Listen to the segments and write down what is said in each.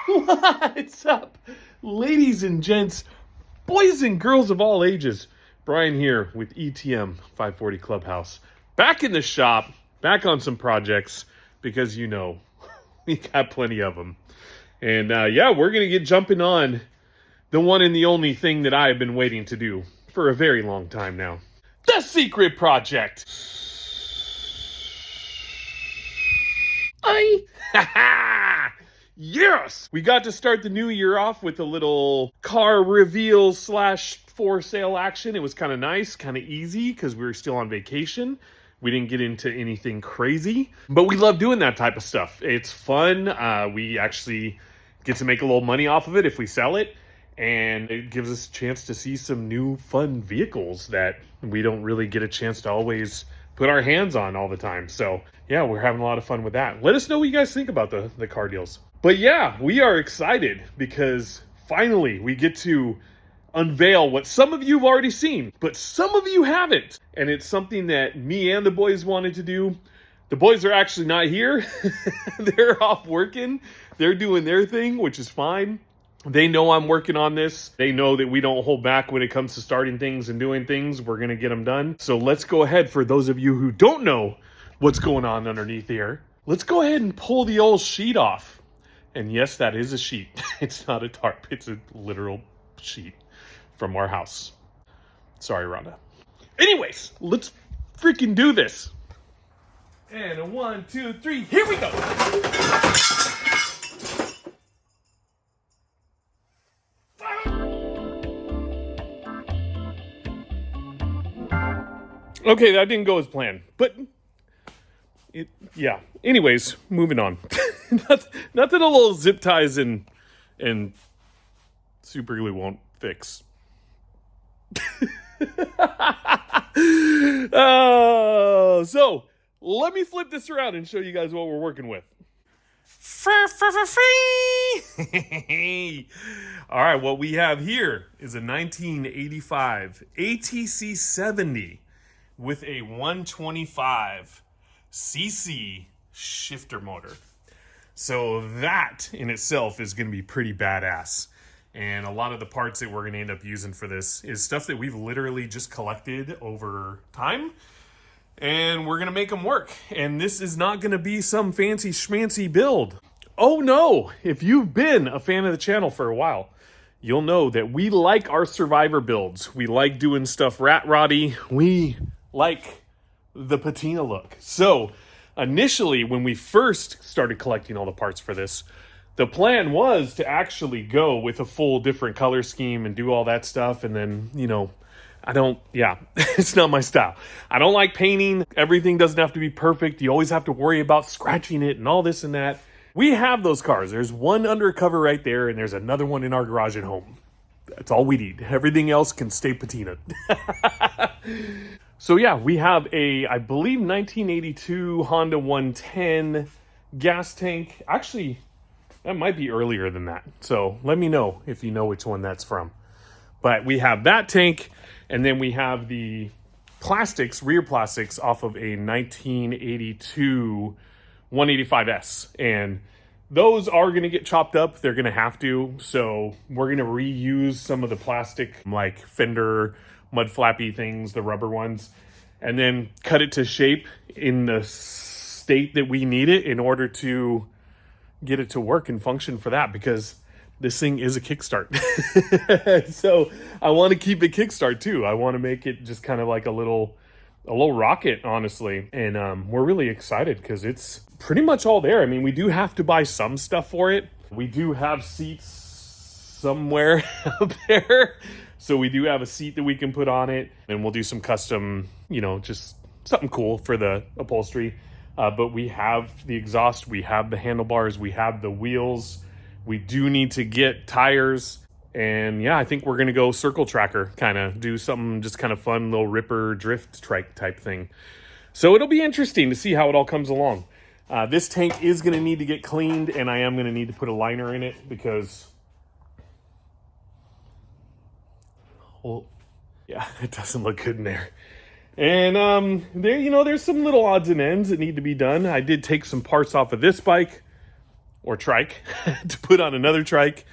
What's up, ladies and gents, boys and girls of all ages? Bryan here with ETM 540 Clubhouse. Back in the shop, back on some projects, because you know, we got plenty of them. And yeah, we're going to get jumping on the one and the only thing that I have been waiting to do for a very long time now. The Secret Project! Yes! We got to start the new year off with a little car reveal / for sale action. It was kind of nice, kind of easy, because we were still on vacation. We didn't get into anything crazy, but we love doing that type of stuff. It's fun. We actually get to make a little money off of it if we sell it, and it gives us a chance to see some new fun vehicles that we don't really get a chance to always put our hands on all the time. So yeah, we're having a lot of fun with that. Let us know what you guys think about the car deals. But yeah, we are excited because finally we get to unveil what some of you have already seen, but some of you haven't. And it's something that me and the boys wanted to do. The boys are actually not here. They're off working. They're doing their thing, which is fine. They know I'm working on this. They know that we don't hold back when it comes to starting things and doing things. We're going to get them done. So let's go ahead, for those of you who don't know what's going on underneath here, let's go ahead and pull the old sheet off. And yes, that is a sheet. It's not a tarp. It's a literal sheet from our house. Sorry, Rhonda. Anyways, let's freaking do this. And a 1, 2, 3, here we go. Okay, that didn't go as planned, but yeah. Anyways, moving on. Nothing a little zip ties and super glue won't fix. So let me flip this around and show you guys what we're working with. All right, what we have here is a 1985 ATC70 with a 125cc shifter motor. So that in itself is going to be pretty badass. And a lot of the parts that we're going to end up using for this is stuff that we've literally just collected over time. And we're going to make them work. And this is not going to be some fancy schmancy build. Oh no, if you've been a fan of the channel for a while, you'll know that we like our survivor builds. We like doing stuff rat roddy. We like the patina look. So initially, when we first started collecting all the parts for this, the plan was to actually go with a full different color scheme and do all that stuff. And then, you know, it's not my style. I don't like painting. Everything doesn't have to be perfect. You always have to worry about scratching it and all this and that. We have those cars. There's one undercover right there, and there's another one in our garage at home. That's all we need. Everything else can stay patina. So yeah, we have a, I believe, 1982 Honda 110 gas tank. Actually, that might be earlier than that. So let me know if you know which one that's from. But we have that tank, and then we have the plastics, rear plastics, off of a 1982 185S. And those are going to get chopped up. They're going to have to. So we're going to reuse some of the plastic, like fender, mud flappy things, the rubber ones, and then cut it to shape in the state that we need it in order to get it to work and function for that, because this thing is a kickstart. So I want to keep it kickstart too. I want to make it just kind of like a little rocket, honestly. And we're really excited because it's pretty much all there. I mean, we do have to buy some stuff for it. We do have seats somewhere out there. So we do have a seat that we can put on it, and we'll do some custom, you know, just something cool for the upholstery. But we have the exhaust, we have the handlebars, we have the wheels. We do need to get tires. And yeah, I think we're going to go circle tracker, kind of do something just kind of fun, little ripper drift trike type thing. So it'll be interesting to see how it all comes along. This tank is going to need to get cleaned, and I am going to need to put a liner in it because, well, yeah, it doesn't look good in there. And there's some little odds and ends that need to be done. I did take some parts off of this bike or trike to put on another trike.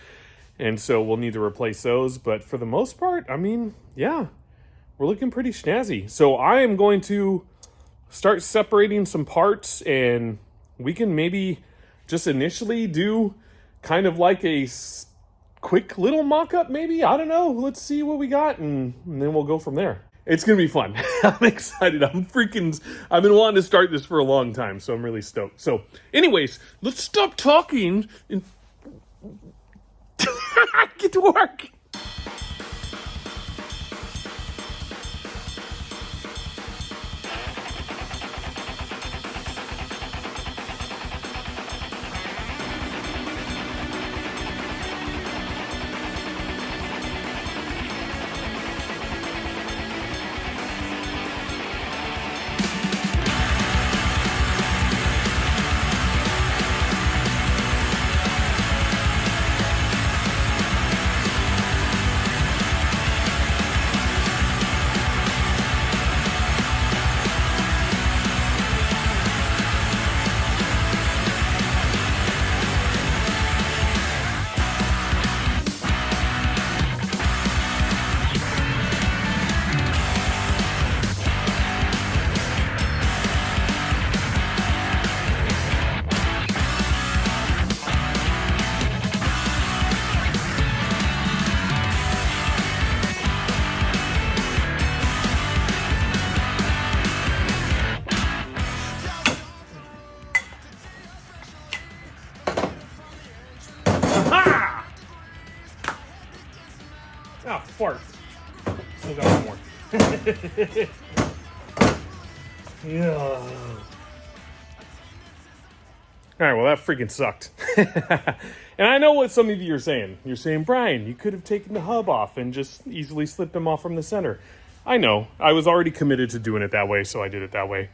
And so we'll need to replace those. But for the most part, I mean, yeah, we're looking pretty snazzy. So I am going to start separating some parts, and we can maybe just initially do kind of like a quick little mock-up maybe. I don't know. Let's see what we got, and then we'll go from there. It's going to be fun. I'm excited. I've been wanting to start this for a long time, so I'm really stoked. So anyways, let's stop talking and get to work. Ah, fart. Still got one more. Yeah. Alright, well that freaking sucked. And I know what some of you are saying. You're saying, Bryan, you could have taken the hub off and just easily slipped them off from the center. I know. I was already committed to doing it that way, so I did it that way.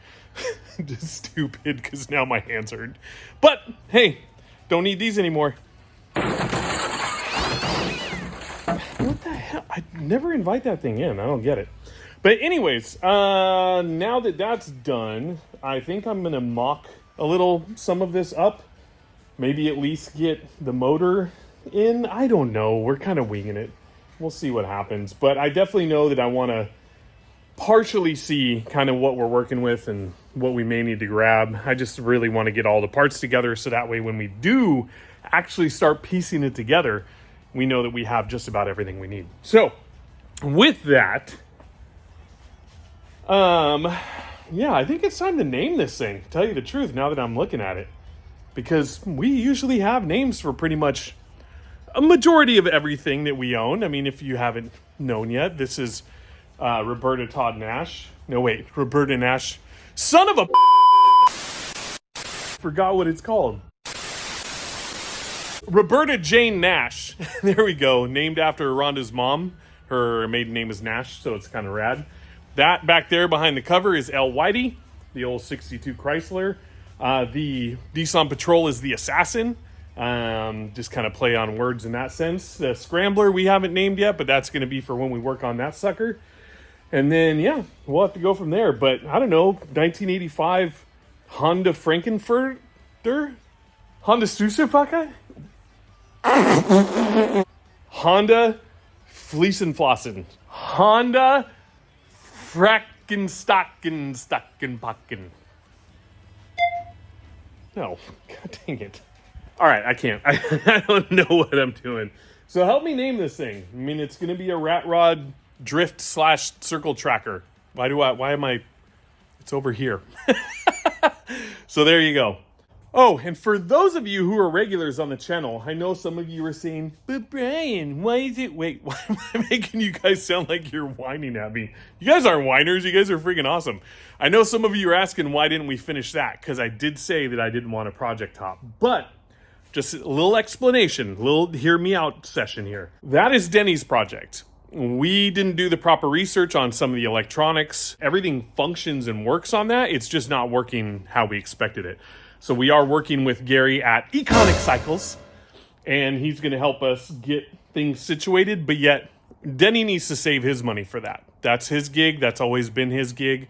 Just stupid, because now my hands hurt. But, hey, don't need these anymore. What the hell? I never invite that thing in. I don't get it. But anyways, now that that's done, I think I'm going to mock some of this up. Maybe at least get the motor in. I don't know. We're kind of winging it. We'll see what happens. But I definitely know that I want to partially see kind of what we're working with and what we may need to grab. I just really want to get all the parts together so that way when we do actually start piecing it together, we know that we have just about everything we need. So, with that, yeah, I think it's time to name this thing, to tell you the truth, now that I'm looking at it. Because we usually have names for pretty much a majority of everything that we own. I mean, if you haven't known yet, this is Roberta Todd Nash. No, wait, Roberta Nash. Son of a... Forgot what it's called. Roberta Jane Nash. There we go. Named after Rhonda's mom. Her maiden name is Nash, so it's kind of rad. That back there behind the cover is El Whitey, the old 62 Chrysler. The Nissan Patrol is the Assassin. Just kind of play on words in that sense. The Scrambler we haven't named yet, but that's going to be for when we work on that sucker. And then, yeah, we'll have to go from there. But, I don't know, 1985 Honda Frankenfurter? Honda Susefaka? Honda Fliesenflossen. Honda Frackenstockenstockenpocken. No, god dang it. All right, I can't. I don't know what I'm doing. So help me name this thing. I mean, it's going to be a rat rod drift / circle tracker. Why am I? It's over here. So there you go. Oh, and for those of you who are regulars on the channel, I know some of you are saying, but Bryan, why is it... Wait, why am I making you guys sound like you're whining at me? You guys aren't whiners. You guys are freaking awesome. I know some of you are asking, why didn't we finish that? Because I did say that I didn't want a project top. But just a little explanation, a little hear me out session here. That is Denny's project. We didn't do the proper research on some of the electronics. Everything functions and works on that. It's just not working how we expected it. So we are working with Gary at Econic Cycles, and he's going to help us get things situated, but yet Denny needs to save his money for that. That's his gig. That's always been his gig.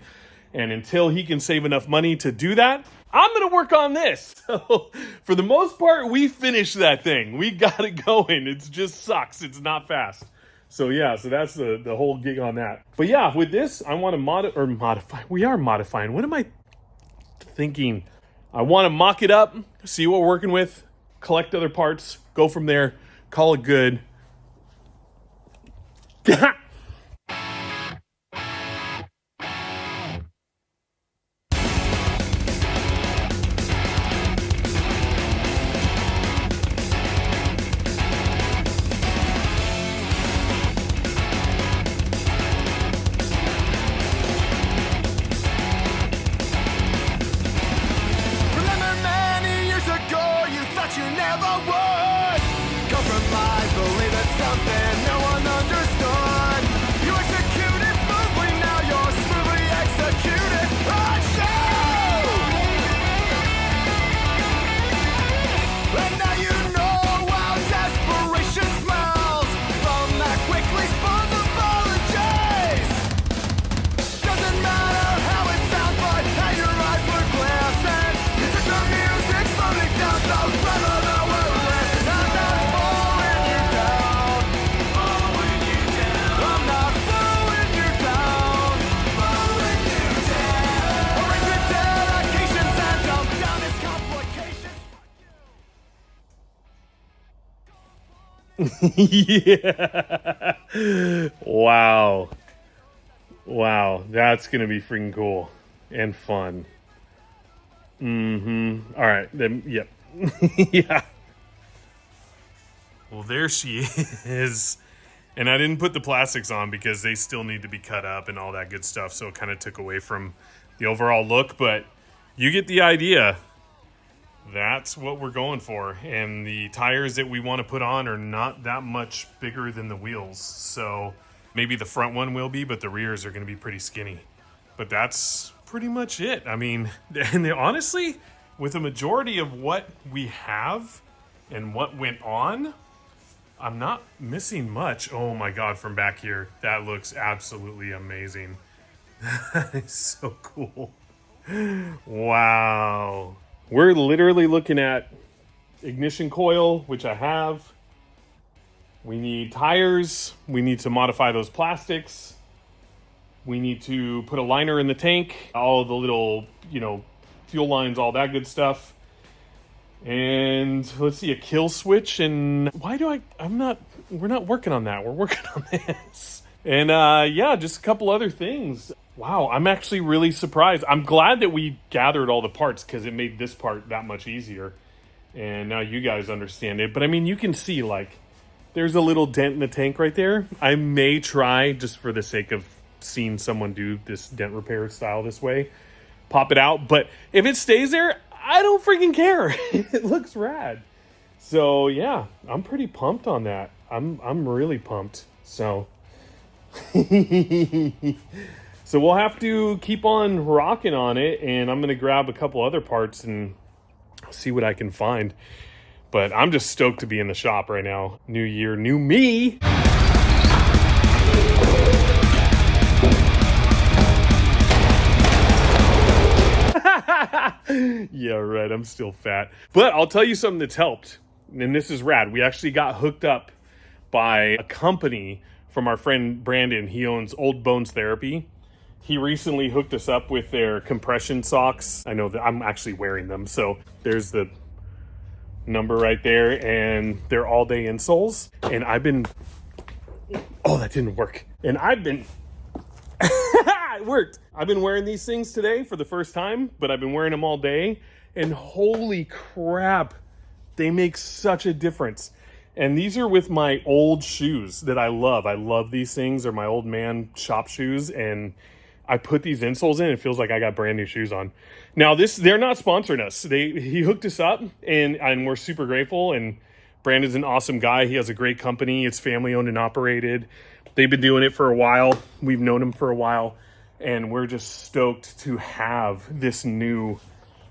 And until he can save enough money to do that, I'm going to work on this. So for the most part, we finished that thing. We got it going. It just sucks. It's not fast. So yeah, so that's the whole gig on that. But yeah, with this, I want to modify. We are modifying. What am I thinking? I want to mock it up, see what we're working with, collect other parts, go from there, call it good. Yeah. Wow. Wow. That's going to be freaking cool and fun. All right. Then, yep. Yeah. Well, there she is. And I didn't put the plastics on because they still need to be cut up and all that good stuff. So it kind of took away from the overall look. But you get the idea. That's what we're going for. And the tires that we want to put on are not that much bigger than the wheels. So maybe the front one will be, but the rears are going to be pretty skinny. But that's pretty much it. I mean, and honestly, with a majority of what we have and what went on, I'm not missing much. Oh my God, from back here, that looks absolutely amazing. That is so cool. Wow. We're literally looking at ignition coil, which I have. We need tires. We need to modify those plastics. We need to put a liner in the tank. All of the little, fuel lines, all that good stuff. And let's see, a kill switch. And we're not working on that. We're working on this. And just a couple other things. Wow, I'm actually really surprised. I'm glad that we gathered all the parts because it made this part that much easier. And now you guys understand it. But I mean, you can see there's a little dent in the tank right there. I may try, just for the sake of seeing someone do this dent repair style this way, pop it out. But if it stays there, I don't freaking care. It looks rad. So yeah, I'm pretty pumped on that. I'm really pumped. So so we'll have to keep on rocking on it, and I'm going to grab a couple other parts and see what I can find. But I'm just stoked to be in the shop right now. New year, new me. Yeah, right. I'm still fat. But I'll tell you something that's helped. And this is rad. We actually got hooked up by a company from our friend Brandon. He owns Old Bones Therapy. He recently hooked us up with their compression socks. I know that I'm actually wearing them. So there's the number right there. And they're all-day insoles. And that didn't work. And it worked. I've been wearing these things today for the first time, but I've been wearing them all day. And holy crap, they make such a difference. And these are with my old shoes that I love. I love these things. They're my old man shop shoes. And I put these insoles in, it feels like I got brand new shoes on. Now they're not sponsoring us. He hooked us up and we're super grateful. And Brandon's an awesome guy. He has a great company. It's family owned and operated. They've been doing it for a while. We've known him for a while. And we're just stoked to have this new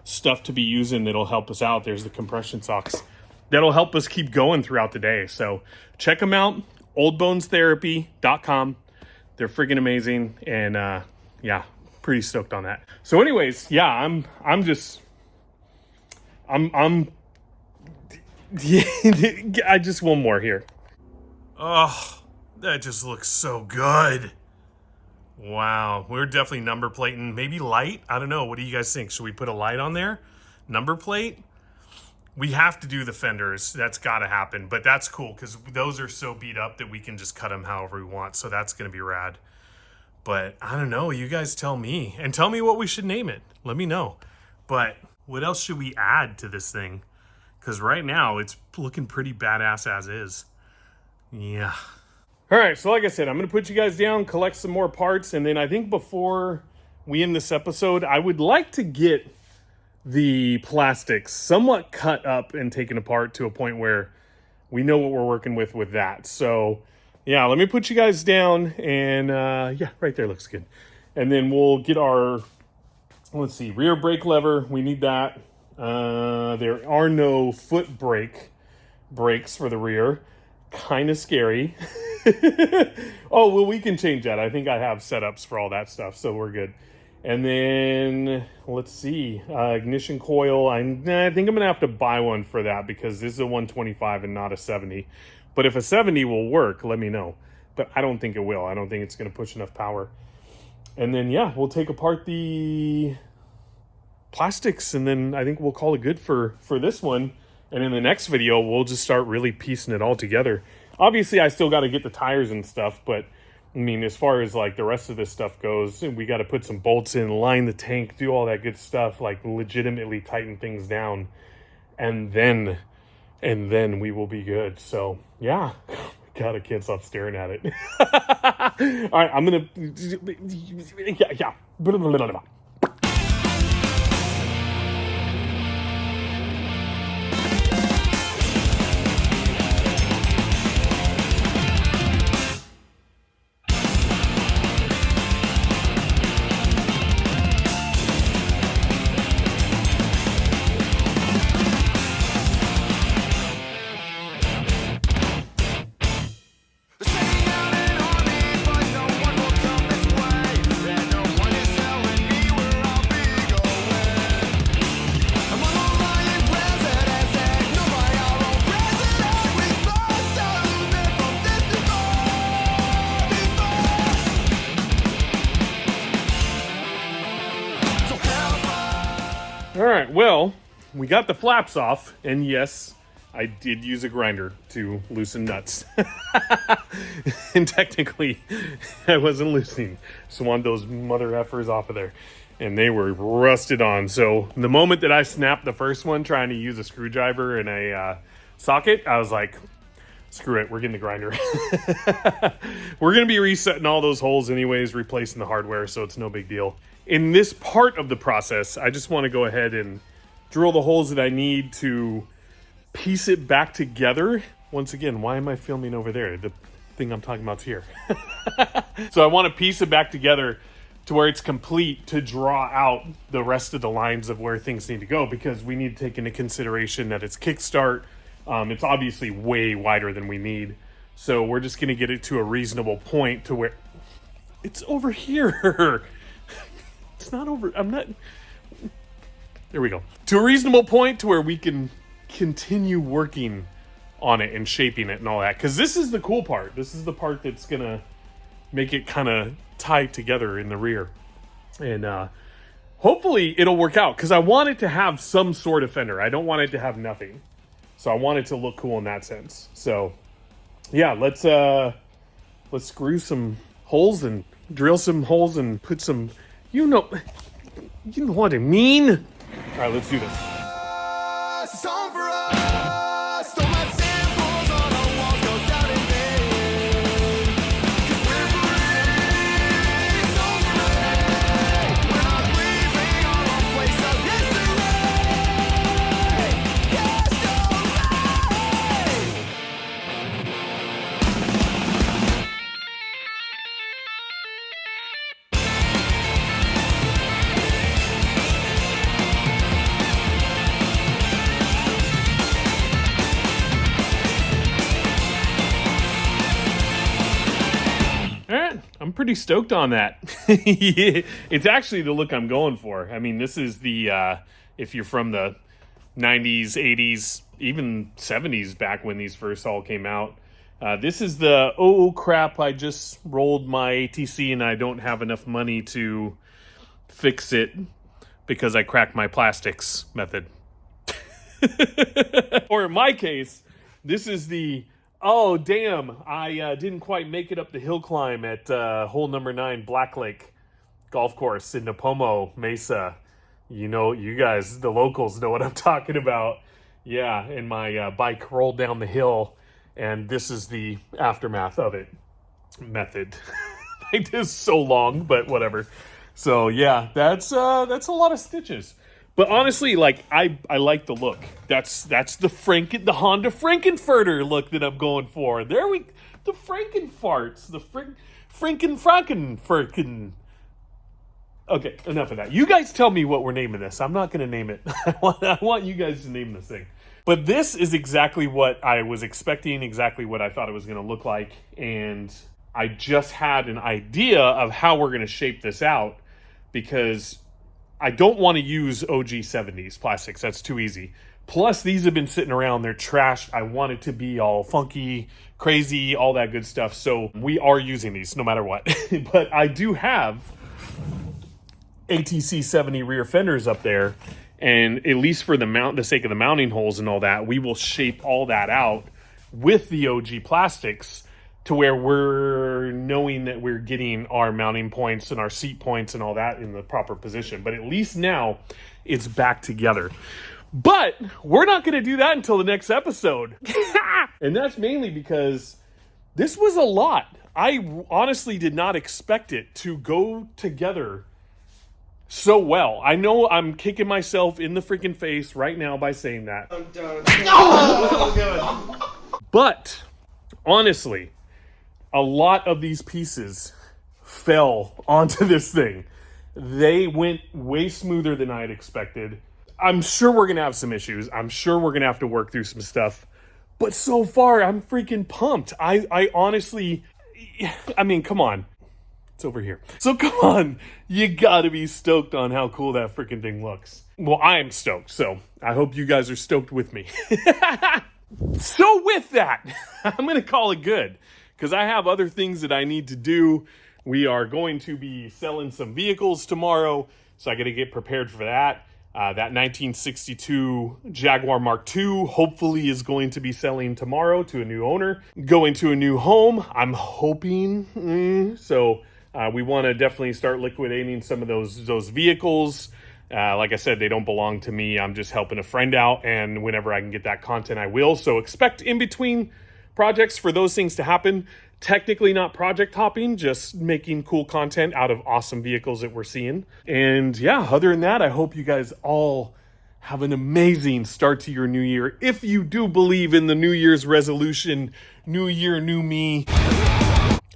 stuff to be using that'll help us out. There's the compression socks. That'll help us keep going throughout the day. So check them out, oldbonestherapy.com. They're freaking amazing, and yeah, pretty stoked on that. So anyways, yeah, I'm yeah, I just one more here. Oh, that just looks so good. Wow, we're definitely number plating. Maybe light? I don't know. What do you guys think? Should we put a light on there? Number plate? We have to do the fenders. That's got to happen. But that's cool because those are so beat up that we can just cut them however we want. So that's going to be rad. But I don't know. You guys tell me. And tell me what we should name it. Let me know. But what else should we add to this thing? Because right now it's looking pretty badass as is. Yeah. All right, so like I said, I'm going to put you guys down, collect some more parts, and then I think before we end this episode, I would like to get the plastics somewhat cut up and taken apart to a point where we know what we're working with that. So, yeah, let me put you guys down, and yeah, right there looks good. And then we'll get our, let's see, rear brake lever. We need that. There are no foot brakes for the rear. Kind of scary. Oh, well, we can change that. I think I have setups for all that stuff, so we're good. And then, let's see, ignition coil. I think I'm going to have to buy one for that because this is a 125 and not a 70. But if a 70 will work, let me know. But I don't think it will. I don't think it's going to push enough power. And then, yeah, we'll take apart the plastics, and then I think we'll call it good for this one. And in the next video, we'll just start really piecing it all together. Obviously, I still got to get the tires and stuff, but I mean, as far as like the rest of this stuff goes, we got to put some bolts in, line the tank, do all that good stuff, like legitimately tighten things down. And then we will be good. So yeah, God, I can't stop staring at it. All right, I'm going to, yeah. All right, well, we got the flaps off, and yes, I did use a grinder to loosen nuts. And technically, I wasn't loosening. So I wanted those mother effers off of there, and they were rusted on. So the moment that I snapped the first one trying to use a screwdriver and a socket, I was like, screw it, we're getting the grinder. We're going to be resetting all those holes anyways, replacing the hardware, so it's no big deal. In this part of the process, I just want to go ahead and drill the holes that I need to piece it back together. Once again, why am I filming over there? The thing I'm talking about is here. So I want to piece it back together to where it's complete to draw out the rest of the lines of where things need to go, because we need to take into consideration that it's kickstart. It's obviously way wider than we need. So we're just going to get it to a reasonable point to where it's over here. It's not over. I'm not. There we go. To a reasonable point to where we can continue working on it and shaping it and all that. Because this is the cool part. This is the part that's going to make it kind of tie together in the rear. And hopefully it'll work out. Because I want it to have some sort of fender. I don't want it to have nothing. So I want it to look cool in that sense. So yeah, let's screw some holes and drill some holes and put some... You know what I mean? All right, let's do this. pretty stoked on that. It's actually the look I'm going for. I mean, this is the, if you're from the 90s, 80s, even 70s back when these first all came out, this is the, oh crap, I just rolled my ATC and I don't have enough money to fix it because I cracked my plastics method. Or in my case, this is the, oh damn, I didn't quite make it up the hill climb at hole number 9 Black Lake Golf Course in Napomo Mesa. You know, you guys, the locals, know what I'm talking about. Yeah, and my bike rolled down the hill, and this is the aftermath of it method. It is so long, but whatever. So yeah, that's a lot of stitches. But honestly, like I like the look. That's the Honda Frankenfurter look that I'm going for. The Frankenfarts, the Frankenfurken. Okay, enough of that. You guys tell me what we're naming this. I'm not going to name it. I want you guys to name this thing. But this is exactly what I was expecting, exactly what I thought it was going to look like. And I just had an idea of how we're going to shape this out because I don't want to use OG70s plastics. That's too easy. Plus, these have been sitting around. They're trashed. I want it to be all funky, crazy, all that good stuff. So we are using these no matter what. But I do have ATC70 rear fenders up there, and at least for the sake of the mounting holes and all that, we will shape all that out with the OG plastics to where we're knowing that we're getting our mounting points and our seat points and all that in the proper position. But at least now it's back together. But we're not going to do that until the next episode. And that's mainly because this was a lot. I honestly did not expect it to go together so well. I know I'm kicking myself in the freaking face right now by saying that. But honestly, a lot of these pieces fell onto this thing. They went way smoother than I had expected. I'm sure we're going to have some issues. I'm sure we're going to have to work through some stuff. But so far, I'm freaking pumped. I honestly, I mean, come on. It's over here. So come on, you gotta be stoked on how cool that freaking thing looks. Well, I am stoked, so I hope you guys are stoked with me. So with that, I'm gonna call it good, because I have other things that I need to do. We are going to be selling some vehicles tomorrow, so I gotta get prepared for that. That 1962 Jaguar Mark II hopefully is going to be selling tomorrow to a new owner, going to a new home, I'm hoping. We want to definitely start liquidating some of those vehicles. Like I said, they don't belong to me. I'm just helping a friend out, and whenever I can get that content, I will. So expect in between projects for those things to happen. Technically not project hopping, just making cool content out of awesome vehicles that we're seeing. And yeah, other than that, I hope you guys all have an amazing start to your new year. If you do believe in the New Year's resolution, new year, new me,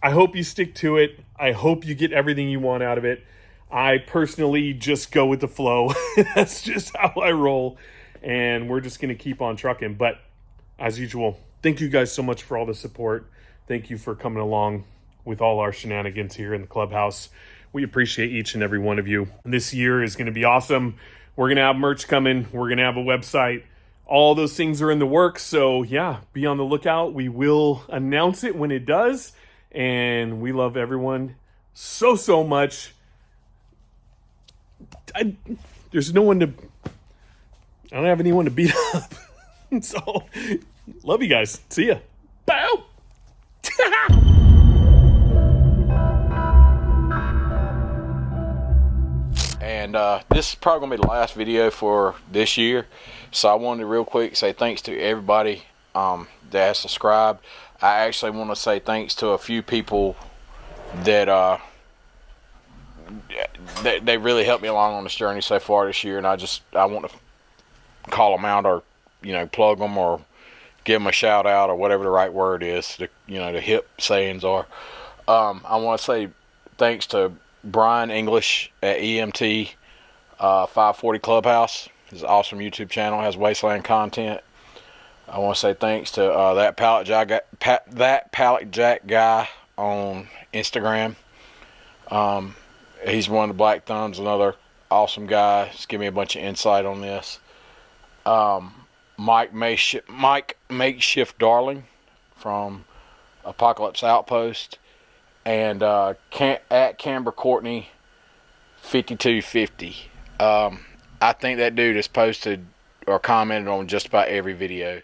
I hope you stick to it. I hope you get everything you want out of it. I personally just go with the flow. That's just how I roll. And we're just going to keep on trucking. But as usual, thank you guys so much for all the support. Thank you for coming along with all our shenanigans here in the clubhouse. We appreciate each and every one of you. This year is going to be awesome. We're going to have merch coming. We're going to have a website. All those things are in the works. So yeah, be on the lookout. We will announce it when it does. And we love everyone so much. There's no one to... I don't have anyone to beat up. So, love you guys. See ya. Bow! And this is probably going to be the last video for this year. So I wanted to real quick say thanks to everybody that has subscribed. I actually want to say thanks to a few people that they really helped me along on this journey so far this year, and I want to call them out, or plug them, or give them a shout out, or whatever the right word is. The hip sayings are. I want to say thanks to Bryan English at EMT 540 Clubhouse. His awesome YouTube channel has wasteland content. I want to say thanks to that pallet jack guy on Instagram. He's one of the Black Thumbs, another awesome guy. Just give me a bunch of insight on this. Mike Makeshift Darling from Apocalypse Outpost, and at Camber Courtney 5250. I think that dude has posted or commented on just about every video.